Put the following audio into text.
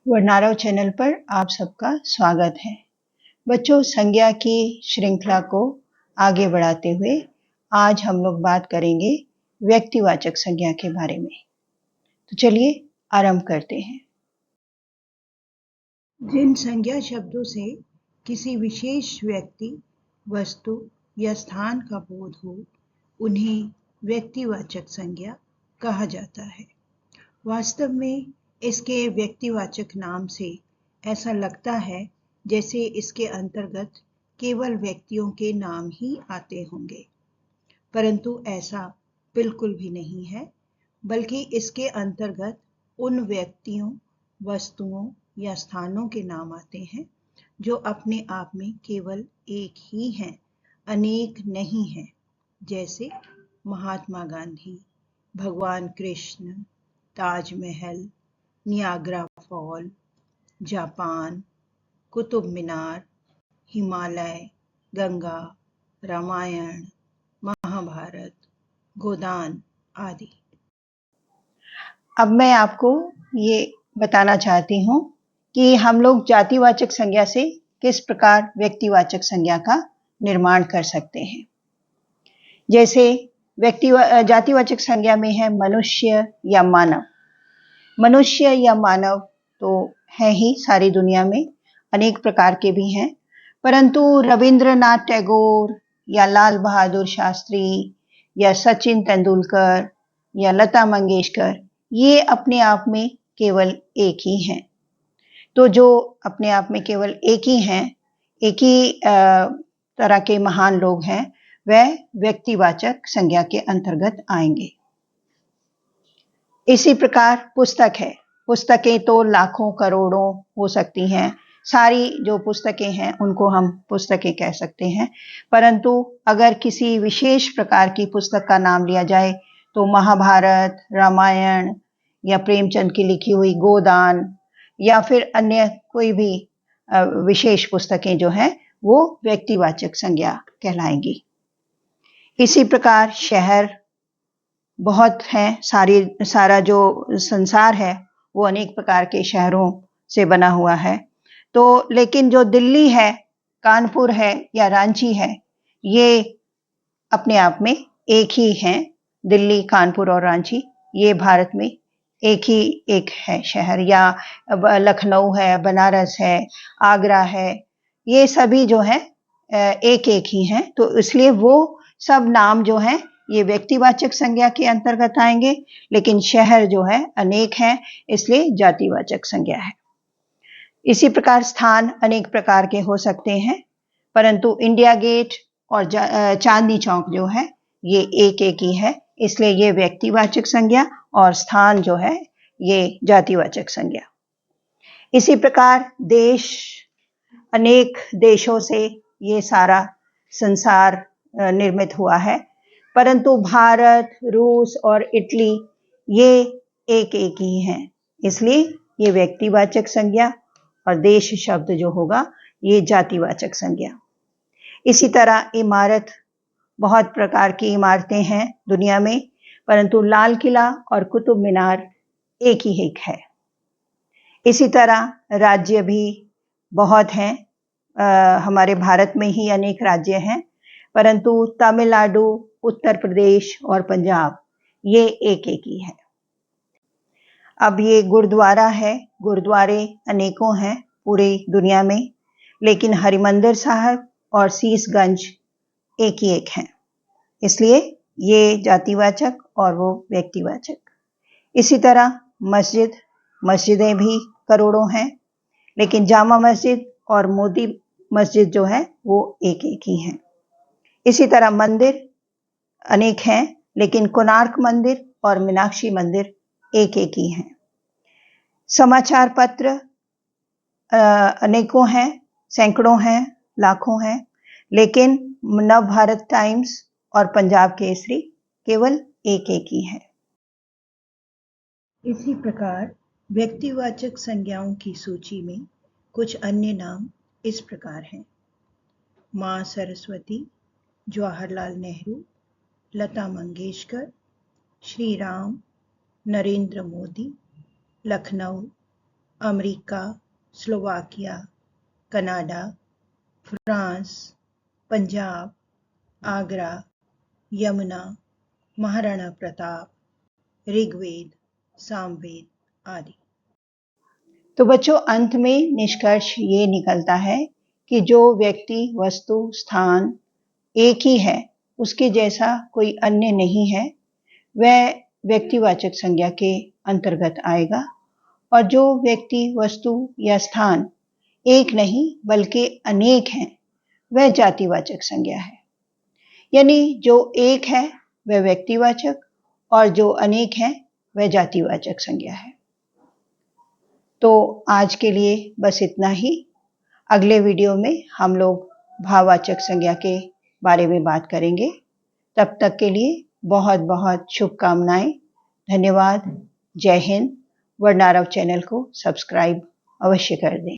वर्नारव channel पर आप सबका स्वागत है। बच्चों, संज्ञा की श्रृंखला को आगे बढ़ाते हुए आज हम लोग बात करेंगे व्यक्तिवाचक संज्ञा के बारे में। तो चलिए आरंभ करते हैं। जिन संज्ञा शब्दों से किसी विशेष व्यक्ति, वस्तु या स्थान का बोध हो, उन्हें व्यक्तिवाचक संज्ञा कहा जाता है। वास्तव में इसके व्यक्तिवाचक नाम से ऐसा लगता है जैसे इसके अंतर्गत केवल व्यक्तियों के नाम ही आते होंगे, परंतु ऐसा बिल्कुल भी नहीं है, बल्कि इसके अंतर्गत उन व्यक्तियों, वस्तुओं या स्थानों के नाम आते हैं जो अपने आप में केवल एक ही हैं, अनेक नहीं हैं। जैसे महात्मा गांधी, भगवान Krishna, Taj Mahal, Niagara fall, Japan, Qutub Minar, Himalaya, Ganga, Ramayana, Mahabharata, Godan आदि। अब मैं आपको ये बताना चाहती हूँ कि हम लोग जातिवाचक संज्ञा से किस प्रकार व्यक्तिवाचक संज्ञा का निर्माण कर सकते हैं। जैसे जातिवाचक संज्ञा में है मनुष्य या मानव। मनुष्य या मानव तो है ही सारी दुनिया में, अनेक प्रकार के भी हैं, परंतु रविंद्रनाथ टैगोर या लाल बहादुर शास्त्री या सचिन तेंदुलकर या लता मंगेशकर, ये अपने आप में केवल एक ही हैं। तो जो अपने आप में केवल एक ही हैं, एक ही तरह के महान लोग हैं, वह व्यक्तिवाचक संज्ञा के अंतर्गत आएंगे। इसी प्रकार पुस्तक है। पुस्तकें तो लाखों करोड़ों हो सकती हैं, सारी जो पुस्तकें हैं उनको हम पुस्तकें कह सकते हैं, परंतु अगर किसी विशेष प्रकार की पुस्तक का नाम लिया जाए तो महाभारत, रामायण या प्रेमचंद की लिखी हुई गोदान या फिर अन्य कोई भी विशेष पुस्तकें जो हैं वो व्यक्तिवाचक संज्ञा कहलाएंगी। इसी प्रकार शहर बहुत हैं, सारा जो संसार है वो अनेक प्रकार के शहरों से बना हुआ है। तो लेकिन जो दिल्ली है, कानपुर है या रांची है, ये अपने आप में एक ही हैं। दिल्ली, कानपुर और रांची ये भारत में एक है शहर, या लखनऊ है, बनारस है, आगरा है, ये सभी जो है एक ही हैं। तो इसलिए वो सब नाम जो हैं ये व्यक्तिवाचक संज्ञा के अंतर्गत आएंगे, लेकिन शहर जो है अनेक हैं, इसलिए जातिवाचक संज्ञा है। इसी प्रकार स्थान अनेक प्रकार के हो सकते हैं, परंतु इंडिया गेट और चांदनी चौक जो है ये एक ही है, इसलिए ये व्यक्तिवाचक संज्ञा और स्थान जो है ये जातिवाचक संज्ञा। इसी प्रकार देश, अनेक देशों से ये सारा संसार निर्मित हुआ है, परंतु भारत, रूस और इटली ये एक ही हैं, इसलिए ये व्यक्तिवाचक संज्ञा और देश शब्द जो होगा ये जातिवाचक संज्ञा। इसी तरह इमारत, बहुत प्रकार की इमारतें हैं दुनिया में, परंतु लाल किला और कुतुब मीनार एक है। इसी तरह राज्य भी बहुत हैं, हमारे भारत में ही अनेक राज्य हैं, परंतु तमिलनाडु, उत्तर प्रदेश और पंजाब ये एक ही है। अब ये गुरुद्वारा है, गुरुद्वारे अनेकों हैं पूरी दुनिया में, लेकिन हरिमंदिर साहब और शीशगंज एक हैं, इसलिए ये जातिवाचक और वो व्यक्तिवाचक। इसी तरह मस्जिदें भी करोड़ों हैं, लेकिन जामा मस्जिद और मोदी मस्जिद जो है वो एक ही हैं। इसी तरह मंदिर अनेक हैं, लेकिन कोणार्क मंदिर और मीनाक्षी मंदिर एक ही हैं। समाचार पत्र अनेकों हैं, सैकड़ों हैं, लाखों हैं, लेकिन नव भारत टाइम्स और पंजाब केसरी केवल एक ही है। इसी प्रकार व्यक्तिवाचक संज्ञाओं की सूची में कुछ अन्य नाम इस प्रकार हैं: मां Saraswati, Jawaharlal Nehru, Lata Mangeshkar, Shri Ram, Narendra Modi, Lucknow, America, Slovakia, Canada, France, Punjab, Agra, Yamuna, Maharana Pratap, Rigveda, Samaveda आदि। तो बच्चों, अंत में निष्कर्ष ये निकलता है कि जो व्यक्ति, वस्तु, स्थान एक ही है, उसके जैसा कोई अन्य नहीं है, वह व्यक्तिवाचक संज्ञा के अंतर्गत आएगा। और जो व्यक्ति, वस्तु या स्थान एक नहीं बल्कि अनेक हैं, वह जातिवाचक संज्ञा है। यानी जो एक है वह व्यक्तिवाचक और जो अनेक है वह जातिवाचक संज्ञा है। तो आज के लिए बस इतना ही। अगले वीडियो में हम लोग भाववाचक संज्ञा के बारे में बात करेंगे। तब तक के लिए बहुत बहुत शुभकामनाएं। धन्यवाद। जय हिंद। वर्णारव चैनल को सब्सक्राइब अवश्य कर दें।